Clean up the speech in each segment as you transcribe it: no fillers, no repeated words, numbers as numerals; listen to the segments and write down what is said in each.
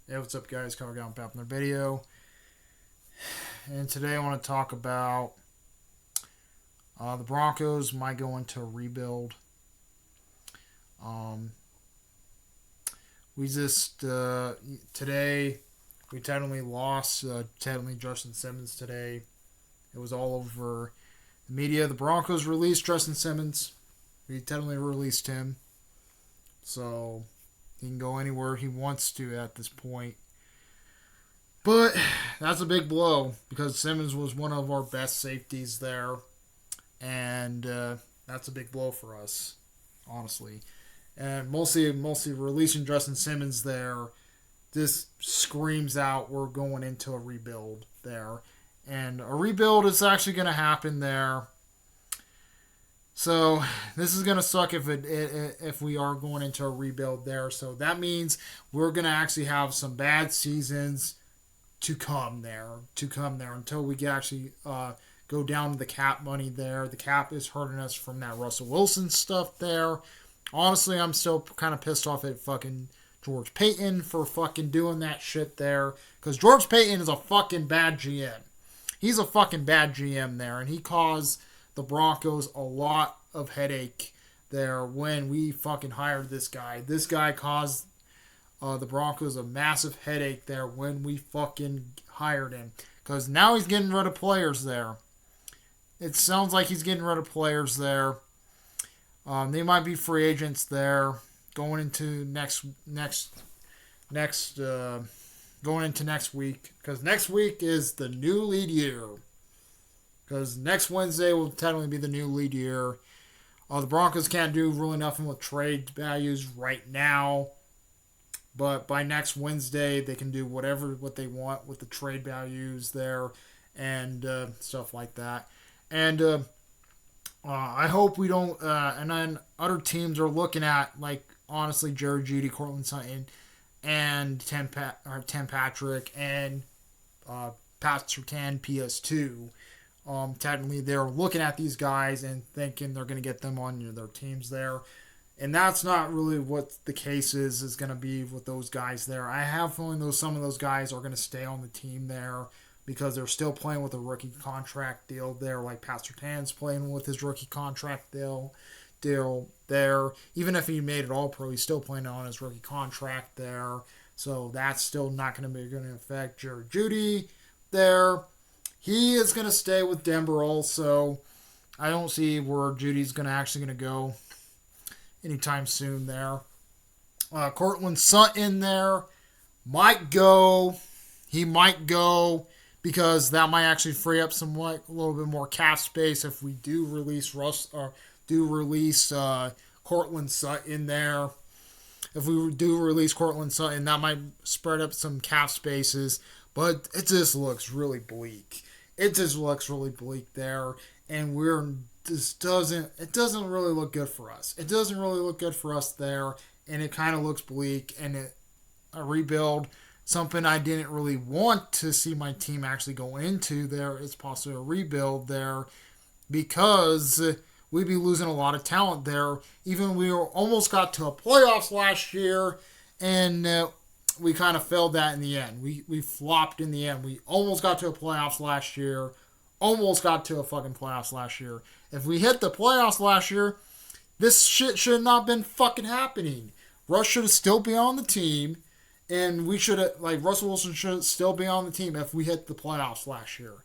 Hey, what's up, guys? Coming down back from their video, and today I want to talk about the Broncos might go into a rebuild. Um, we just today we technically lost technically Justin Simmons today. It was all over the media. The Broncos released Justin Simmons. We technically released him, so he can go anywhere he wants to at this point. But that's a big blow because Simmons was one of our best safeties there, and that's a big blow for us, honestly. And mostly releasing Justin Simmons there, this screams out we're going into a rebuild there, and a rebuild is actually going to happen there. So this is gonna suck if we are going into a rebuild there. So that means we're gonna actually have some bad seasons to come there until we can actually go down to the cap money there. The cap is hurting us from that Russell Wilson stuff there. Honestly, I'm still kind of pissed off at fucking George Payton for fucking doing that shit there. Because George Payton is a fucking bad GM. He's a fucking bad GM there. And he caused the Broncos a lot of headache there when we fucking hired this guy. This guy caused the Broncos a massive headache there when we fucking hired him. Because now he's getting rid of players there. It sounds like he's getting rid of players there. They might be free agents there going into going into next week. Because next week is the new lead year. Because next Wednesday will technically be the new lead year. The Broncos can't do really nothing with trade values right now. But by next Wednesday, they can do what they want with the trade values there and stuff like that. And I hope we don't. And then other teams are looking at, like, honestly, Jerry Jeudy, Cortland Sutton, and Tim Patrick, and Pat Surtain, PS2. Technically, they're looking at these guys and thinking they're going to get them on their teams there. And that's not really what the case is going to be with those guys there. I have a feeling some of those guys are going to stay on the team there because they're still playing with a rookie contract deal there, like Pastor Tan's playing with his rookie contract deal there. Even if he made it all pro, he's still playing on his rookie contract there. So that's still not going to affect Jerry Jeudy there. He is going to stay with Denver also. I don't see where Judy's actually going to go anytime soon there. Cortland Sutton there might go. He might go because that might actually free up a little bit more cap space if we do release Cortland Sutton there. If we do release Cortland Sutton, that might spread up some cap spaces, but it just looks really bleak. It just looks really bleak there, and it doesn't really look good for us. It doesn't really look good for us there, and it kind of looks bleak, and a rebuild, something I didn't really want to see my team actually go into there, is possibly a rebuild there, because we'd be losing a lot of talent there. Even we almost got to a playoffs last year, and we kind of failed that in the end. We flopped in the end. We almost got to a playoffs last year. Almost got to a fucking playoffs last year. If we hit the playoffs last year, this shit should have not been fucking happening. Russ should have still be on the team, and we should have, like, Russell Wilson should still be on the team if we hit the playoffs last year.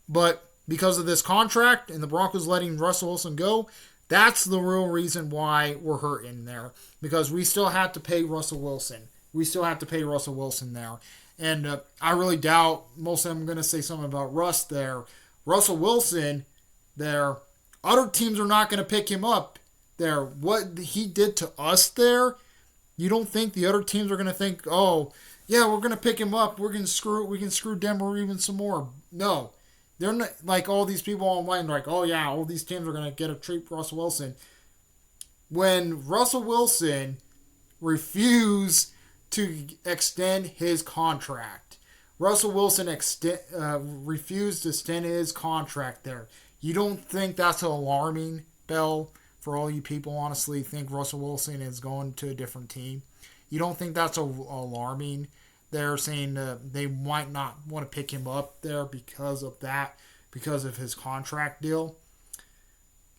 But because of this contract and the Broncos letting Russell Wilson go, that's the real reason why we're hurting there. Because we still have to pay Russell Wilson. We still have to pay Russell Wilson there. And I really doubt most of them are going to say something about Russ there. Russell Wilson there, other teams are not going to pick him up there. What he did to us there, you don't think the other teams are going to think, oh, yeah, we're going to pick him up. We can screw Denver even some more. No. They're not, like, all these people online like, oh, yeah, all these teams are going to get a treat for Russell Wilson. When Russell Wilson refused to extend his contract. Russell Wilson refused to extend his contract there. You don't think that's an alarming bell for all you people honestly think Russell Wilson is going to a different team? You don't think that's alarming They're saying they might not want to pick him up there because of that, because of his contract deal.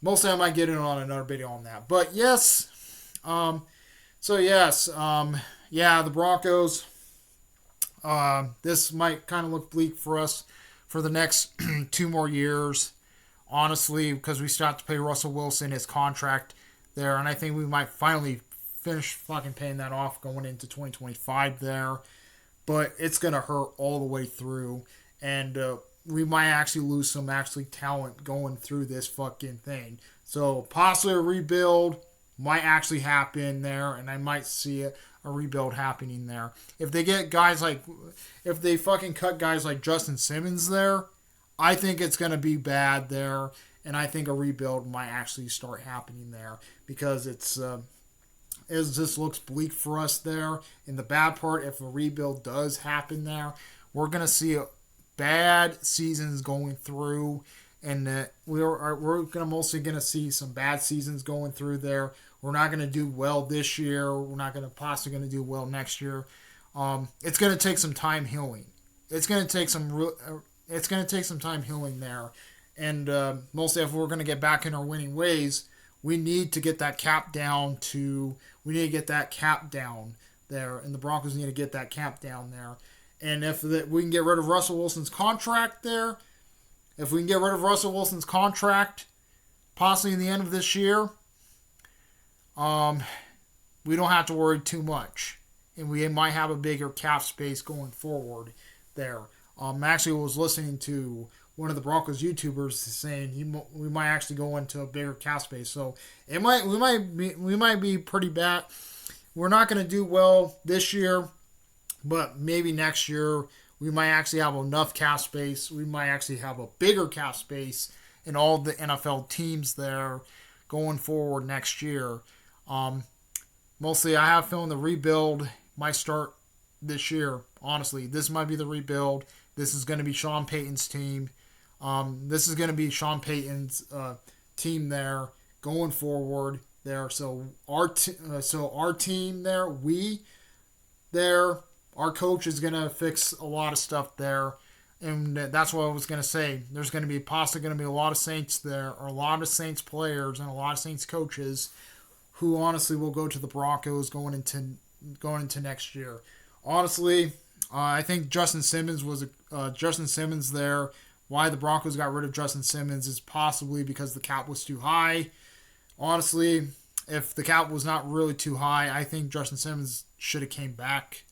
Mostly I might get in on another video on that. But yes, so yes, yeah, the Broncos. This might kind of look bleak for us for the next 2 more years, honestly, because we still have to pay Russell Wilson his contract there, and I think we might finally finish fucking paying that off going into 2025 there. But it's gonna hurt all the way through, and we might actually lose some actually talent going through this fucking thing. So possibly a rebuild might actually happen there, and I might see a rebuild happening there. If they get guys like, if they fucking cut guys like Justin Simmons there, I think it's going to be bad there, and I think a rebuild might actually start happening there because it just looks bleak for us there. And the bad part, if a rebuild does happen there, we're going to see bad seasons going through, and we're going to mostly going to see some bad seasons going through there. We're not going to do well this year. We're not going to possibly going to do well next year. It's going to take some time healing. It's going to take some time healing there, and mostly if we're going to get back in our winning ways, we need to get that cap down to. We need to get that cap down there, and the Broncos need to get that cap down there. And if we can get rid of Russell Wilson's contract there, if we can get rid of Russell Wilson's contract, possibly in the end of this year, we don't have to worry too much, and we might have a bigger cap space going forward there. Actually, was listening to one of the Broncos YouTubers saying we might actually go into a bigger cap space. So we might be pretty bad. We're not going to do well this year, but maybe next year we might actually have enough cap space. We might actually have a bigger cap space in all the NFL teams there going forward next year. Mostly I have a feeling the rebuild might start this year. Honestly, this might be the rebuild. This is going to be Sean Payton's team. This is going to be Sean Payton's team there going forward there. So our team there, our coach is going to fix a lot of stuff there. And that's what I was going to say. There's going to be possibly going to be a lot of Saints there, or a lot of Saints players and a lot of Saints coaches who honestly will go to the Broncos going into next year. Honestly, I think Justin Simmons there. Why the Broncos got rid of Justin Simmons is possibly because the cap was too high. Honestly, if the cap was not really too high, I think Justin Simmons should have came back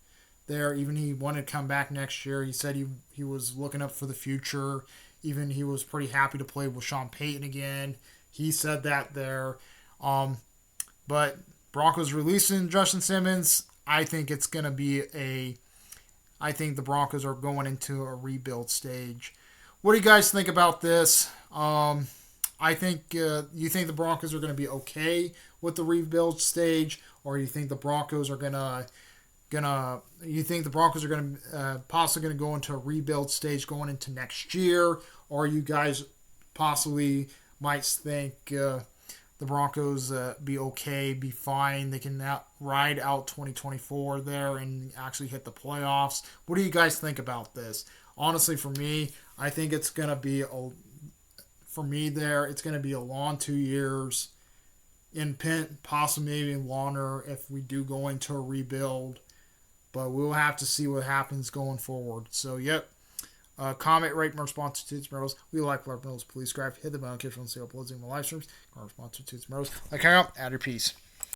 there. Even he wanted to come back next year. He said he was looking up for the future. Even he was pretty happy to play with Sean Payton again. He said that there. But Broncos releasing Justin Simmons, I think it's going to be I think the Broncos are going into a rebuild stage. What do you guys think about this? I think you think the Broncos are going to be okay with the rebuild stage, or you think the Broncos are possibly going to go into a rebuild stage going into next year, or you guys possibly might think the Broncos be okay, be fine. They can ride out 2024 there and actually hit the playoffs. What do you guys think about this? Honestly, for me, I think it's going to be it's going to be a long 2 years, possibly maybe longer if we do go into a rebuild. But we'll have to see what happens going forward. So, yep. Comment, rate, my sponsor, Toots Merrills. We like Black Merrills. Please subscribe, hit the bell notification to see uploads in my live streams. Our sponsor, Toots Merrills. Like, hang up, add your piece.